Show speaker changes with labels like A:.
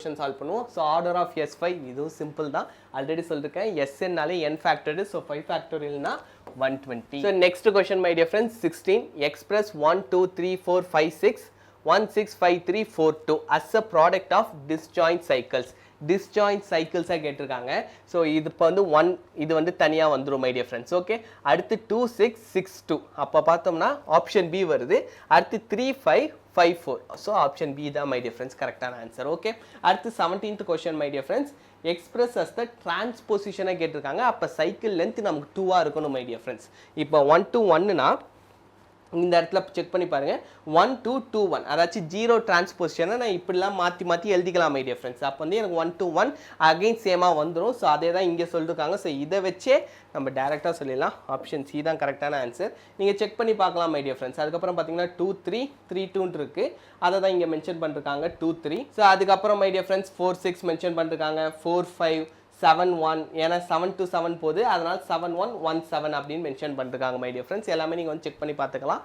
A: solve பண்ணுவோம். So order of S5 இதுவும் simple தான். ஆல்ரெடி சொல்லிருக்கேன் Sn நாலே n factored, so 5 factorial னா 120. So next question my dear friends, 16 express 1 2 3 4 5 6 1 6 5 3 4 2 as a product of disjoint cycles. disjoint cycles கேட்டிருக்காங்க. So இது இப்போ வந்து 1 இது வந்து தனியாக வந்துடும் மை டியர் ஃப்ரெண்ட்ஸ். ஓகே, அடுத்து 2 6 6 2 அப்போ பார்த்தோம்னா ஆப்ஷன் பி வருது. அடுத்து 3 5 5 4 ஸோ ஆப்ஷன் பி தான் மை டியர் ஃப்ரெண்ட்ஸ் கரெக்டான ஆன்சர். ஓகே, அடுத்து 17th question my dear friends, express as the டிரான்ஸ்போசிஷனை கேட்டிருக்காங்க. அப்போ சைக்கிள் லென்த் நமக்கு 2ஆக இருக்கணும் மை டியர் ஃப்ரெண்ட்ஸ். இப்போ 1 to 1னா இந்த இடத்துல செக் பண்ணி பாருங்க, 1 2 2 1 அதாச்சும் ஜீரோ டிரான்ஸ்போசிஷனை நான் இப்படிலாம் மாற்றி எழுதிக்கலாம் மை டியர் ஃப்ரெண்ட்ஸ். அப்போ வந்து எனக்கு 1 to 1 அகைன் சேமாக வந்துடும். ஸோ அதே தான் இங்கே சொல்லியிருக்காங்க. ஸோ இதை வச்சே நம்ம டேரெக்டாக சொல்லிடலாம். ஆப்ஷன் சி தான் கரெக்டான ஆன்சர். நீங்கள் செக் பண்ணி பார்க்கலாம் மை டியர் ஃப்ரெண்ட்ஸ். அதுக்கப்புறம் பார்த்தீங்கன்னா 2 3 3 2 இருக்குது, அதை தான் இங்கே மென்ஷன் பண்ணிருக்காங்க 2 3. ஸோ அதுக்கப்புறம் மை டியர் ஃப்ரெண்ட்ஸ் 4 6 மென்ஷன் பண்ணிருக்காங்க, 4 5 7 1 ஏன்னா 7 to 7 போகுது, அதனால் 7 1 1 7 அப்படின்னு மென்ஷன் பண்ணிருக்காங்க மை டியர் ஃப்ரெண்ட்ஸ். எல்லாமே நீங்கள் வந்து செக் பண்ணி பார்த்துக்கலாம்.